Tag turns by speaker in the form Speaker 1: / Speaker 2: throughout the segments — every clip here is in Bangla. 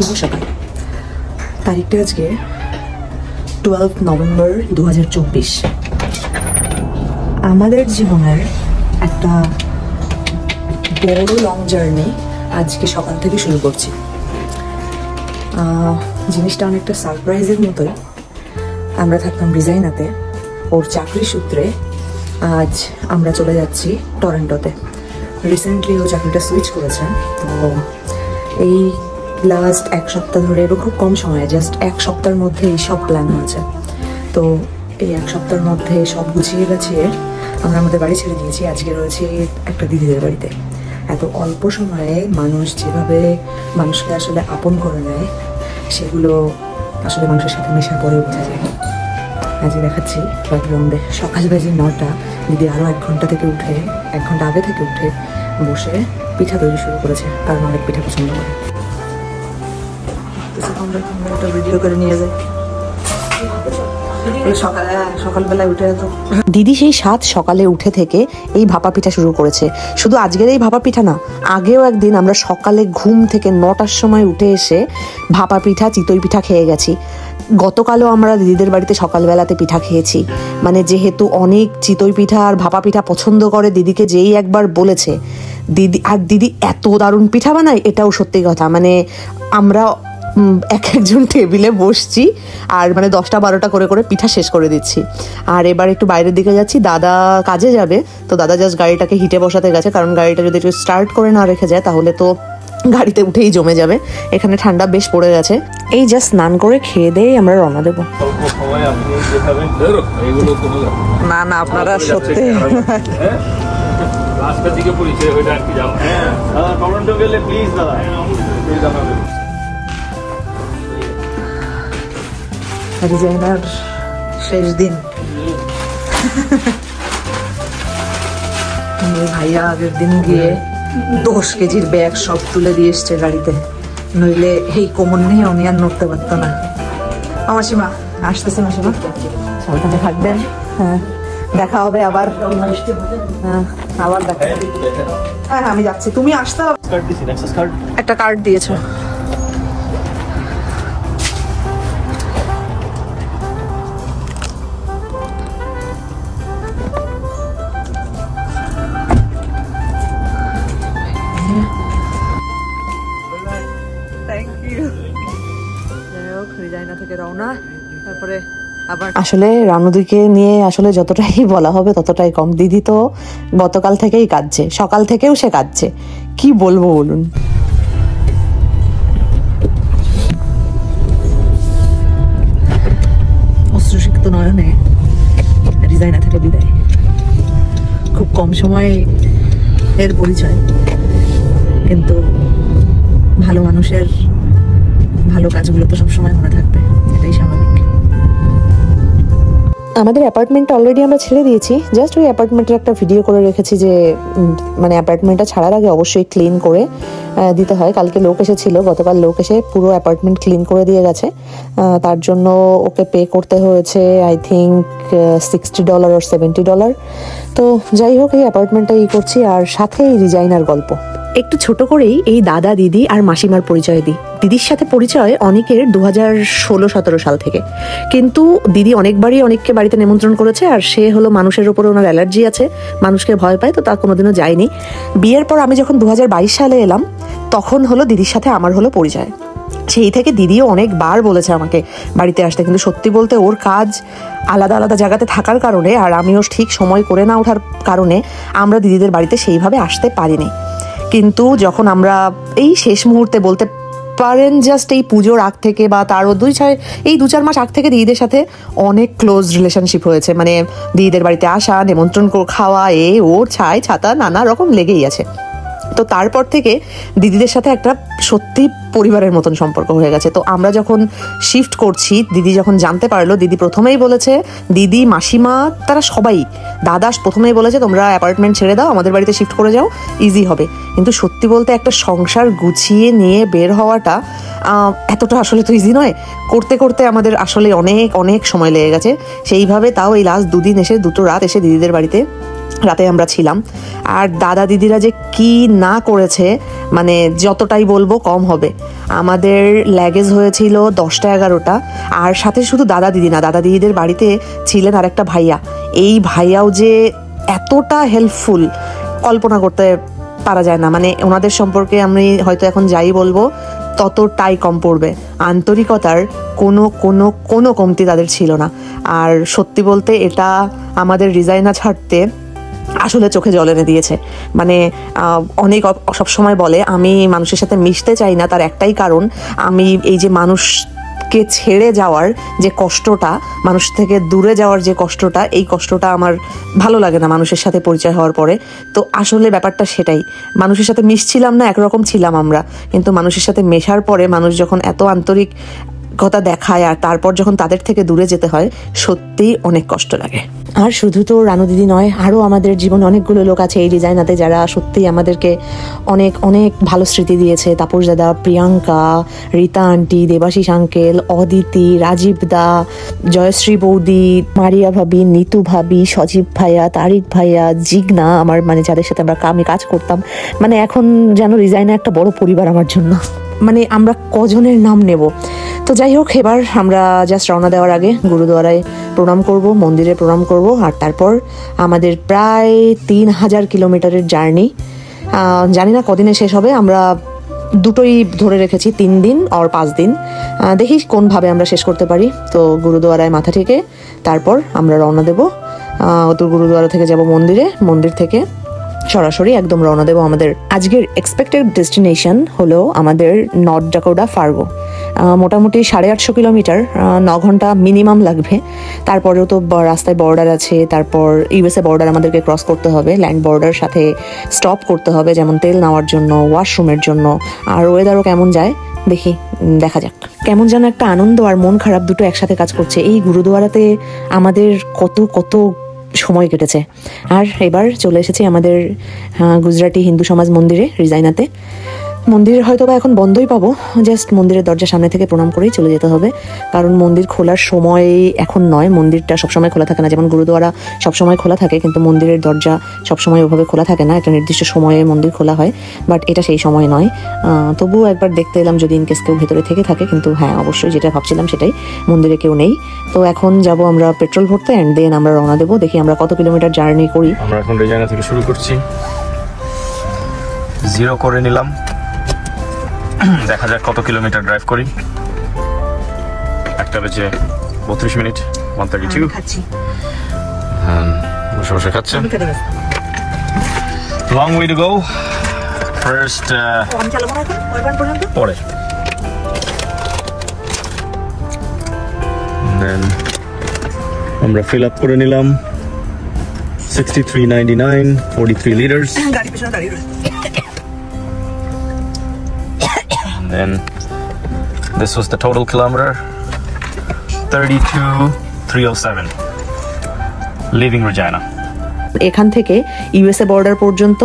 Speaker 1: শুভ সকাল। তারিখটা আজকে 12 নভেম্বর 2024। আমাদের জীবনের একটা বড় লং জার্নি আজকে সকাল থেকে শুরু করছি। জিনিসটা অনেকটা সারপ্রাইজের মতোই। আমরা থাকতাম রিজাইনাতে, ওর চাকরি সূত্রে আজ আমরা চলে যাচ্ছি টরন্টোতে। রিসেন্টলি ও চাকরিটা সুইচ করেছে, তো এই লাস্ট এক সপ্তাহ ধরে, এরও খুব কম সময়ে, জাস্ট এক সপ্তাহের মধ্যে এই সব প্ল্যান হয়েছে। তো এই এক সপ্তাহের মধ্যে সব গুছিয়ে গেছিয়ে আমরা আমাদের বাড়ি ছেড়ে দিয়েছি। আজকে রয়েছে একটা দিদিদের বাড়িতে। এত অল্প সময়ে মানুষ যেভাবে মানুষকে আসলে আপন করে নেয়, সেগুলো আসলে মানুষের সাথে মেশার পরে বোঝা যায়। আজকে দেখাচ্ছি ব্যাকগ্রাউন্ডে সকাল বাজে 9টা। দিদি আরও 1 ঘন্টা আগে থেকে উঠে বসে পিঠা তৈরি শুরু করেছে, কারণ অনেক পিঠা পছন্দ করে। একটা ভিডিও করে নিয়ে যায় সকালবেলায় উঠে। দিদি সেই 7 সকালে উঠে থেকে এই ভাপা পিঠা শুরু করেছে। শুধু আজকের এই ভাপা পিঠা না, আগেও একদিন আমরা সকালে ঘুম থেকে 9টার সময় উঠে এসে ভাপা পিঠা, চিতই পিঠা খেয়ে গেছি। গতকালও আমরা দিদিদের বাড়িতে সকালবেলাতে পিঠা খেয়েছি। মানে যেহেতু অনেক চিতই পিঠা আর ভাপা পিঠা পছন্দ করে, দিদিকে যেই একবার বলেছে, দিদি এত দারুণ পিঠা বানায়, এটাও সত্যি কথা। মানে আমরা একজন টেবিলে বসছি আর মানে 10টা 12টা করে পিঠা শেষ করে দিচ্ছি। আর এবার একটু বাইরের দিকে যাচ্ছি, দাদা কাজে যাবে, তো দাদা জাস্ট গাড়িটাকে হিটে বসাতে গেছে, কারণ গাড়িটা যদি একটু স্টার্ট করে না রেখে যায় তাহলে তো গাড়িতে উঠেই জমে যাবে। এখানে ঠান্ডা বেশ পড়ে গেছে। এই জাস্ট স্নান করে খেয়ে দিয়ে আমরা রওনা দেবো। না না, আপনারা সত্যি রিজাইনার শেষ দিন। ভাইয়া আগের দিন গিয়ে 10 কেজির ব্যাগ সব তুলে দিয়ে এসছে গাড়িতে, নইলে এই কোমর নিয়ে উনি আর নড়তে পারতো না। মাসিমা আসতেছে, মাসিমা সাবধানে থাকবেন। হ্যাঁ, দেখা হবে আবার। আবার দেখা। হ্যাঁ আমি যাচ্ছি, তুমি আসতে হবে। একটা কার্ড দিয়েছো। আসলে রানুদিকে নিয়ে আসলে যতটাই বলা হবে ততটাই কম। দিদি তো গতকাল থেকেই কাঁদছে, সকাল থেকেও সে কাঁদছে। কি বলবো বলুন। অস্ত্রসিক্ত নয়নে রিজাইনা থেকে বিদায়। খুব কম সময় এর পরিচয়, কিন্তু ভালো মানুষের ভালো কাজগুলো তো সবসময় মনে থাকবে, এটাই স্বাভাবিক। আমাদের অ্যাপার্টমেন্টটা অলরেডি আমরা ছেড়ে দিয়েছি। জাস্ট ওই অ্যাপার্টমেন্টের একটা ভিডিও করে রেখেছি যে মানে অ্যাপার্টমেন্টটা ছাড়ার আগে অবশ্যই ক্লিন করে দিতে হয়। কালকে লোক এসেছিল, গতকাল লোক এসে পুরো অ্যাপার্টমেন্ট ক্লিন করে দিয়ে গেছে। তার জন্য ওকে পে করতে হয়েছে আই থিঙ্ক $60 or $70। তো যাই হোক, এই অ্যাপার্টমেন্টটা করছি, আর সাথে এই রিজাইনার গল্প। একটু ছোট করেই এই দাদা, দিদি আর মাসিমার পরিচয় দিই। দিদির সাথে পরিচয় অনেকের 2016-17 সাল থেকে, কিন্তু দিদি অনেকবারই অনেককে বাড়িতে নিমন্ত্রণ করেছে। আর সে হলো মানুষের উপরে ওনার অ্যালার্জি আছে, মানুষকে ভয় পায়, তো তা কোনোদিনও যায়নি। বিয়ের পর আমি যখন 2022 সালে এলাম, তখন হলো দিদির সাথে আমার হলো পরিচয়। সেই থেকে দিদিও অনেকবার বলেছে আমাকে বাড়িতে আসতে, কিন্তু সত্যি বলতে ওর কাজ আলাদা আলাদা জায়গাতে থাকার কারণে আর আমিও ঠিক সময় করে না ওঠার কারণে আমরা দিদিদের বাড়িতে সেইভাবে আসতে পারিনি। কিন্তু যখন আমরা এই শেষ মুহূর্তে বলতে পারেন, জাস্ট এই পুজোর আগ থেকে বা তারও 2-4 মাস আগ থেকে দিদিদের সাথে অনেক ক্লোজ রিলেশনশিপ হয়েছে। মানে দিদিদের বাড়িতে আসা, নিমন্ত্রণ খাওয়া, ওর ছাই ছাতা নানা রকম লেগেই আছে। তো তারপর থেকে দিদিদের সাথে একটা সত্যি পরিবারের মতন সম্পর্ক হয়ে গেছে। তো আমরা যখন শিফট করছি, দিদি যখন জানতে পারলো, দিদি প্রথমেই বলেছে, দিদি মাসিমা তারা সবাই, দাদা প্রথমেই বলেছে তোমরা অ্যাপার্টমেন্ট ছেড়ে দাও, আমাদের বাড়িতে শিফট করে যাও, ইজি হবে। কিন্তু সত্যি বলতে একটা সংসার গুছিয়ে নিয়ে বের হওয়াটা এতটা আসলে তো ইজি নয়। করতে করতে আমাদের আসলে অনেক সময় লেগে গেছে। সেইভাবে তাও এই লাস্ট 2 দিন এসে 2টো রাত এসে দিদিদের বাড়িতে রাতে আমরা ছিলাম। আর দাদা দিদিরা যে কি না করেছে মানে যতটাই বলবো কম হবে। আমাদের ল্যাগেজ হয়েছিল 10টা 11টা, আর সাথে শুধু দাদা দিদি না, দাদা দিদিদের বাড়িতে ছিলেন আর একটা ভাইয়া। এই ভাইয়াও যে এতটা হেল্পফুল কল্পনা করতে পারা যায় না। মানে ওনাদের সম্পর্কে আমি হয়তো এখন যাই বলবো ততটাই কম পড়বে। আন্তরিকতার কোনো কোনো কোনো কমতি তাদের ছিল না। আর সত্যি বলতে এটা আমাদের রিজাইনা ছাড়তে আসলে চোখে জল এনে দিয়েছে। মানে অনেক সবসময় বলে আমি মানুষের সাথে মিশতে চাই না, তার একটাই কারণ আমি এই যে মানুষকে ছেড়ে যাওয়ার যে কষ্টটা, মানুষ থেকে দূরে যাওয়ার যে কষ্টটা, এই কষ্টটা আমার ভালো লাগে না মানুষের সাথে পরিচয় হওয়ার পরে। তো আসলে ব্যাপারটা সেটাই, মানুষের সাথে মিশছিলাম না, একরকম ছিলাম আমরা, কিন্তু মানুষের সাথে মেশার পরে মানুষ যখন এত আন্তরিক কথা দেখায় আর তারপর যখন তাদের থেকে দূরে যেতে হয়, সত্যিই অনেক কষ্ট লাগে। আর শুধু তো রানু দিদি নয়, আরও আমাদের জীবনে অনেকগুলো লোক আছে এই ডিজাইনাতে যারা সত্যিই আমাদেরকে অনেক অনেক ভালো স্মৃতি দিয়েছে। তাপস দাদা, প্রিয়াঙ্কা, রীতা আন্টি, দেবাশিস আঙ্কেল, অদিতি, রাজীব দা, জয়শ্রী বৌদি, মারিয়া ভাবি, নিতু ভাবি, সজীব ভাইয়া, তারিক ভাইয়া, জিগনা, আমার মানে যাদের সাথে আমি কাজ করতাম। মানে এখন যেন রিজাইনা একটা বড় পরিবার আমার জন্য। মানে আমরা কজনের নাম নেব। তো যাই হোক, এবার আমরা জাস্ট রওনা দেওয়ার আগে গুরুদুয়ারায় প্রণাম করব, মন্দিরে প্রণাম করব, আর তারপর আমাদের প্রায় 3000 কিলোমিটারের জার্নি। জানি না কদিনে শেষ হবে, আমরা দুটোই ধরে রেখেছি, 3 দিন আর 5 দিন। দেখি কোনভাবে আমরা শেষ করতে পারি। তো গুরুদুয়ারায় মাথা ঠেকে তারপর আমরা রওনা দেব। তো গুরুদুয়ারা থেকে যাব মন্দিরে, মন্দির থেকে সরাসরি একদম রওনা দেবো। আমাদের আজকের এক্সপেক্টেড ডেস্টিনেশন হলো আমাদের নর্থ ডাকোটা ফার্গো। মোটামুটি 850 কিলোমিটার, 9 ঘন্টা মিনিমাম লাগবে। তারপরেও তো রাস্তায় বর্ডার আছে, তারপর ইউএসএ বর্ডার আমাদেরকে ক্রস করতে হবে, ল্যান্ড বর্ডার সাথে স্টপ করতে হবে, যেমন তেল নেওয়ার জন্য, ওয়াশরুমের জন্য। আর ওয়েদারও কেমন যায় দেখি, দেখা যাক। কেমন যেন একটা আনন্দ আর মন খারাপ দুটো একসাথে কাজ করছে। এই গুরুদুয়ারাতে আমাদের কত কত সময় কেটেছে। আর এবার চলে এসেছি আমাদের গুজরাটি হিন্দু সমাজ মন্দিরে, রিজাইনাতে। মন্দির হয়তো বা এখন বন্ধই পাবো, জাস্ট মন্দিরের দরজার সামনে থেকে প্রণাম করেই চলে যেতে হবে, কারণ মন্দির খোলার সময় এখন নয়। মন্দিরটা সবসময় খোলা থাকে না, যেমন গুরুদুয়ারা সবসময় খোলা থাকে, কিন্তু মন্দিরের দরজা সবসময় ওভাবে খোলা থাকে না, একটা নির্দিষ্ট সময়ে মন্দির খোলা হয়, বাট এটা সেই সময় নয়। তবুও একবার দেখতে এলাম যদি ইনকেস কেউ ভেতরে থেকে থাকে, কিন্তু হ্যাঁ অবশ্যই যেটা ভাবছিলাম সেটাই, মন্দিরে কেউ নেই। তো এখন যাব আমরা পেট্রোল ভরতে, অ্যান্ড দেন আমরা রওনা দেবো। দেখি আমরা কত কিলোমিটার জার্নি করি।
Speaker 2: আমরা এখন রিজাইনা থেকে শুরু করছি, 0 করে নিলাম, দেখা যাক কত কিলোমিটার ড্রাইভ করি। একটা বেজে 32 মিনিট, 132। বসে বসে খাচ্ছে। Long way to go. First পরে দেন আমরা ফিল আপ করে নিলাম 63.99, 43 litres. Then this was the total kilometer, 32,307, leaving Regina.
Speaker 1: এখান থেকে ইউএসএ বর্ডার পর্যন্ত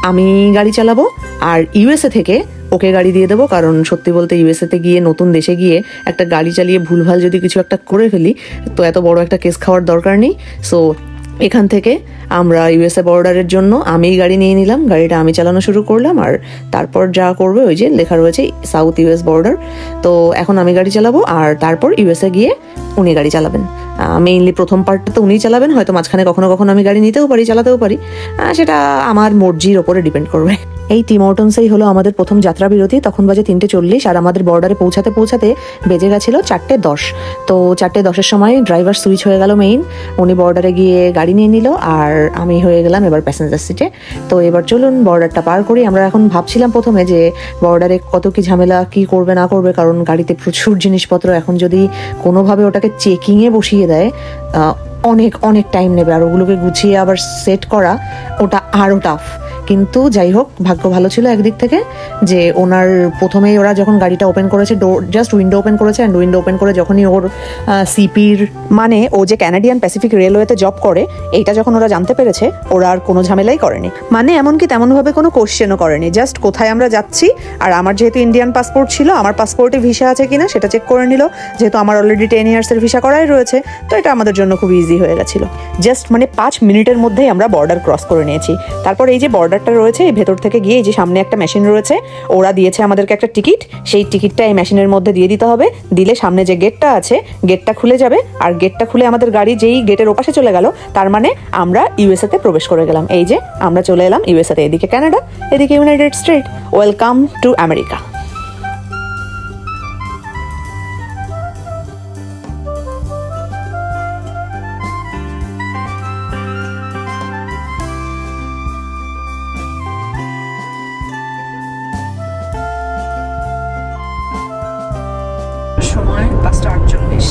Speaker 1: আমি গাড়ি চালাবো, আর ইউএসএ থেকে ওকে গাড়ি দিয়ে দেবো, কারণ সত্যি বলতে ইউএসএতে গিয়ে, নতুন দেশে গিয়ে একটা গাড়ি চালিয়ে ভুলভাল যদি কিছু একটা করে ফেলি তো এত বড় একটা কেস খাওয়ার দরকার নেই। সো এখান থেকে আমরা ইউএসএ বর্ডারের জন্য আমি গাড়ি নিয়ে নিলাম, গাড়িটা আমি চালানো শুরু করলাম, আর তারপর যা করবে ওই যে লেখা রয়েছে সাউথ ইউএস বর্ডার। তো এখন আমি গাড়ি চালাবো, আর তারপর ইউএসএ গিয়ে উনি গাড়ি চালাবেন। মেইনলি প্রথম পার্টটা তো উনিই চালাবেন, হয়তো মাঝখানে কখনো কখনো আমি গাড়ি নিতেও পারি, চালাতেও পারি, সেটা আমার মর্জির ওপরে ডিপেন্ড করবে। এই টিম অর্টনসেই হলো আমাদের প্রথম যাত্রা বিরতি। তখন বাজে 3:40, আর আমাদের বর্ডারে পৌঁছাতে পৌঁছাতে বেজে গেছিল 4:10। তো 4:10-এর সময় ড্রাইভার সুইচ হয়ে গেল মেইন, উনি বর্ডারে গিয়ে গাড়ি নিয়ে নিল, আর আমি হয়ে গেলাম এবার প্যাসেঞ্জার সিটে। তো এবার চলুন বর্ডারটা পার করি। আমরা এখন ভাবছিলাম প্রথমে যে বর্ডারে কত কি ঝামেলা, কি করবে না করবে, কারণ গাড়িতে প্রচুর জিনিসপত্র, এখন যদি কোনোভাবে ওটাকে চেকিংয়ে বসিয়ে দেয় অনেক অনেক টাইম নেবে, আর ওগুলোকে গুছিয়ে আবার সেট করা ওটা আরও টাফ। কিন্তু যাই হোক ভাগ্য ভালো ছিল একদিক থেকে যে ওনার প্রথমেই ওরা যখন গাড়িটা ওপেন করেছে, ডোর জাস্ট উইন্ডো ওপেন করেছে, অ্যান্ড উইন্ডো ওপেন করে যখনই ওর সিপির মানে ও যে ক্যানাডিয়ান প্যাসিফিক রেলওয়েতে জব করে এইটা যখন ওরা জানতে পেরেছে, ওরা আর কোনো ঝামেলাই করেনি, মানে এমনকি তেমনভাবে কোনো কোশ্চেনও করেনি। জাস্ট কোথায় আমরা যাচ্ছি, আর আমার যেহেতু ইন্ডিয়ান পাসপোর্ট ছিল, আমার পাসপোর্টে ভিসা আছে কিনা সেটা চেক করে নিল, যেহেতু আমার অলরেডি 10 ইয়ার্সের ভিসা করাই রয়েছে, তো এটা আমাদের জন্য খুব ইজি হয়ে গেছিল। জাস্ট মানে 5 মিনিটের মধ্যেই আমরা বর্ডার ক্রস করে নিয়েছি। তারপর এই যে বর্ডারটা রয়েছে, এই ভেতর থেকে গিয়ে এই যে সামনে একটা মেশিন রয়েছে, ওরা দিয়েছে আমাদেরকে একটা টিকিট, সেই টিকিটটা এই মেশিনের মধ্যে দিয়ে দিতে হবে, দিলে সামনে যে গেটটা আছে গেটটা খুলে যাবে, আর গেটটা খুলে আমাদের গাড়ি যেই গেটের ওপাশে চলে গেল, তার মানে আমরা ইউএসএ তে প্রবেশ করে গেলাম। এই যে আমরা চলে এলাম ইউএসএ তে, এদিকে কানাডা, এদিকে United state. Welcome to America. সময় 5:48,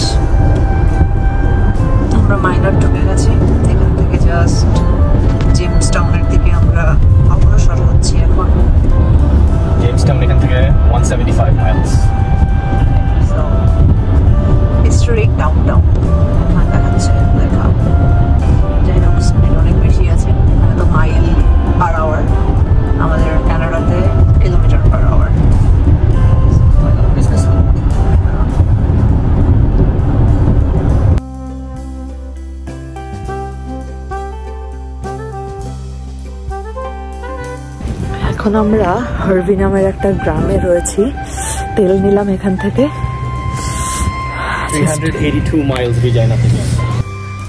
Speaker 1: আমরা মাইনার ঢুকে গেছি। এখান থেকে জাস্ট জেমসটাউনের দিকে আমরা অগ্রসর হচ্ছি এখন।
Speaker 2: জেমসটাউন এখান থেকে 175 মাইলস।
Speaker 1: সো হিস্টোরিক ডাউনটাউন এখানে দেখাচ্ছে লেখা। যাই হোক, স্পিড অনেক বেশি আছে এখানে, তো মাইল পার আওয়ার, আমাদের কানাডাতে কিলোমিটার পার আওয়ার। এখন আমরা হার্ভি নামের একটা গ্রামে রয়েছি। তেল নিলাম এখান থেকে।
Speaker 2: 382 মাইলস রিজাইনা থেকে।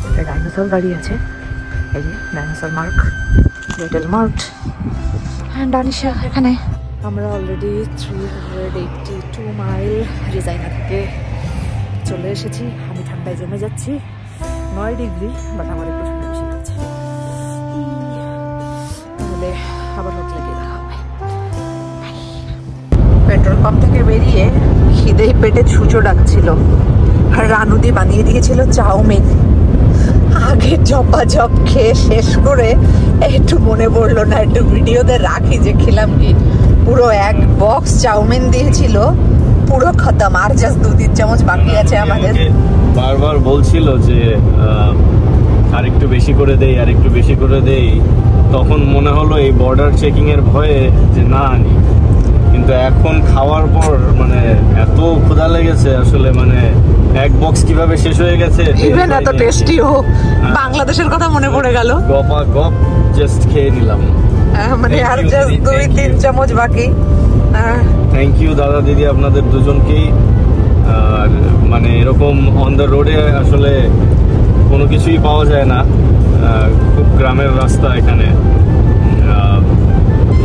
Speaker 1: একটা ডাইনোসর গাড়ি আছে, এই যে dinosaur mark, little mart and Anisha এখানে। আমরা অলরেডি 382 মাইল রিজাইনা থেকে চলে এসেছি। আমি ঠান্ডায় জমে যাচ্ছি, 9 ডিগ্রি, বাট আমার একটু ঠান্ডা বেশি লাগছে। তাহলে আবার হোটেলে গিয়ে দেখা হবে। পেট্রোল পাম্প থেকে বেরিয়ে খিদেই পেটে ছুঁচো ডাকছিল, আর রানুদি বানিয়ে দিয়েছিল চাউমিন। আগে জপ খেয়ে শেষ করে একটু মনে পড়লো না, একটু ভিডিওতে রাখি যে খেলাম কি। পুরো এক বক্স চাউমিন দিয়েছিল, পুরো খতম। আর জাস্ট 2-3 চামচ বাকি আছে আমাদের।
Speaker 2: বারবার বলছিল যে আরেকটু বেশি করে দেই, আরেকটু বেশি করে দেই। তখন মনে হলো এই বর্ডার চেকিং এর ভয়ে যে না আনি, কিন্তু এখন খাওয়ার পর মানে এত ক্ষুধা লেগেছে আসলে, মানে এক বক্স কিভাবে শেষ হয়ে গেছে।
Speaker 1: ইভেন এত টেস্টিও, বাংলাদেশের কথা মনে পড়ে গেল।
Speaker 2: গপা গপ জাস্ট খেয়ে নিলাম,
Speaker 1: মানে আর জাস্ট 2-3 চামচ বাকি।
Speaker 2: থ্যাংক ইউ দাদা দিদি আপনাদের দুজনকেই। আর মানে এরকম অন দ্য রোডে আসলে কোনো কিছুই পাওয়া যায় না, খুব গ্রামের রাস্তা এখানে।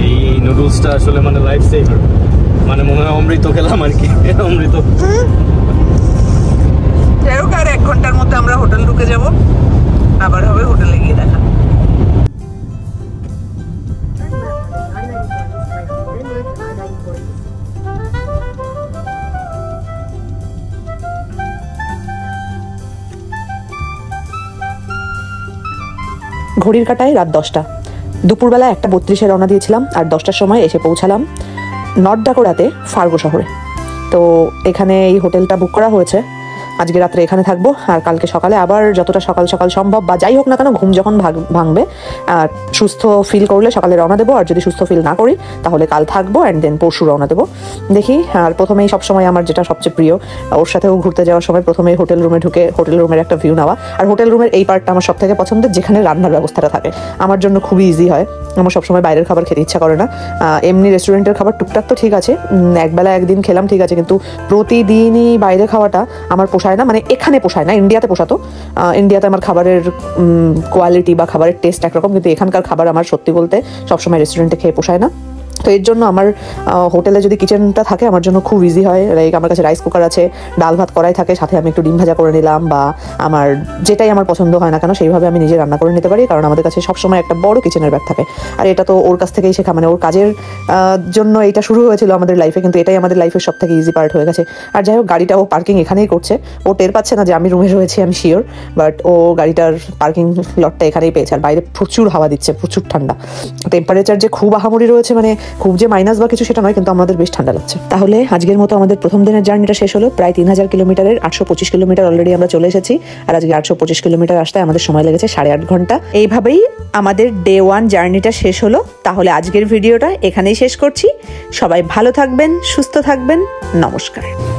Speaker 2: এই নুডলসটা আসলে মানে লাইফ সেভার, মানে মনে হয় অমৃত খেলাম আর কি, অমৃত।
Speaker 1: যাই হোক, আর 1 ঘন্টার মধ্যে আমরা হোটেল ঢুকে যাব, আবার হবে হোটেলে গিয়ে দেখা। ঘড়ির কাঁটায় রাত 10টা। দুপুরবেলা 1:32-এ রওনা দিয়েছিলাম, আর 10টার সময় এসে পৌঁছালাম নর্থ ডাকোটাতে ফার্গো শহরে। তো এখানে এই হোটেলটা বুক করা হয়েছে। আজকে রাত্রে এখানে থাকবো, আর কালকে সকালে আবার যতটা সকাল সকাল সম্ভব, বা যাই হোক না কেন, ঘুম যখন ভাঙবে, সুস্থ ফিল করলে সকালে রওনা দেবো, আর যদি সুস্থ ফিল না করি তাহলে কাল থাকবো, অ্যান্ড দেন পরশু রওনা দেবো। দেখি। আর প্রথমেই সবসময় আমার যেটা সবচেয়ে প্রিয়, ওর সাথেও ঘুরতে যাওয়ার সময় প্রথমেই হোটেল রুমে ঢুকে হোটেল রুমের একটা ভিউ নেওয়া। আর হোটেল রুমের এই পার্টটা আমার সব থেকে পছন্দের, যেখানে রান্নার ব্যবস্থাটা থাকে। আমার জন্য খুবই ইজি হয়, আমার সবসময় বাইরের খাবার খেতে ইচ্ছা করে না। এমনি রেস্টুরেন্টের খাবার টুকটাক তো ঠিক আছে, একবেলা একদিন খেলাম ঠিক আছে, কিন্তু প্রতিদিনই বাইরে খাওয়াটা আমার পোষায় না। মানে এখানে পোষায় না, ইন্ডিয়াতে পোষাতো। ইন্ডিয়াতে আমার খাবারের কোয়ালিটি বা খাবারের টেস্ট একরকম, কিন্তু এখানকার খাবার আমার সত্যি বলতে সবসময় রেস্টুরেন্টে খেয়ে পোষায় না। তো এর জন্য আমার হোটেলে যদি কিচেনটা থাকে আমার জন্য খুব ইজি হয়। লাইক আমার কাছে রাইস কুকার আছে, ডাল ভাত করাই থাকে, সাথে আমি একটু ডিম ভাজা করে নিলাম, বা আমার যেটাই আমার পছন্দ হয় না কেন সেইভাবে আমি নিজে রান্না করে নিতে পারি, কারণ আমাদের কাছে সবসময় একটা বড় কিচেনের ব্যাগ থাকে। আর এটা তো ওর কাছ থেকেই শেখা, মানে ওর কাজের জন্য এটা শুরু হয়েছিল আমাদের লাইফে, কিন্তু এটাই আমাদের লাইফের সব থেকে ইজি পার্ট হয়ে গেছে। আর যাই হোক, গাড়িটা ও পার্কিং এখানেই করছে, ও টের পাচ্ছে না যে আমি রুমে রয়েছি, আমি শিওর, বাট ও গাড়িটার পার্কিং লটটা এখানেই পেয়েছে। আর বাইরে প্রচুর হাওয়া দিচ্ছে, প্রচুর ঠান্ডা, টেম্পারেচার যে খুব আহামরি রয়েছে, মানে খুব যে মাইনাস বা কিছু সেটা নয়, কিন্তু আমাদের বেশ ঠান্ডা লাগছে। তাহলে আজকের মতো আমাদের প্রথম দিনের জার্নিটা শেষ হলো। প্রায় 3000 কিলোমিটারের 825 কিলোমিটার অলরেডি আমরা চলে এসেছি, আর আজকে 825 কিলোমিটার আসতে আমাদের সময় লেগেছে 8.5 ঘন্টা। এইভাবেই আমাদের ডে 1 জার্নিটা শেষ হলো। তাহলে আজকের ভিডিওটা এখানেই শেষ করছি। সবাই ভালো থাকবেন, সুস্থ থাকবেন, নমস্কার।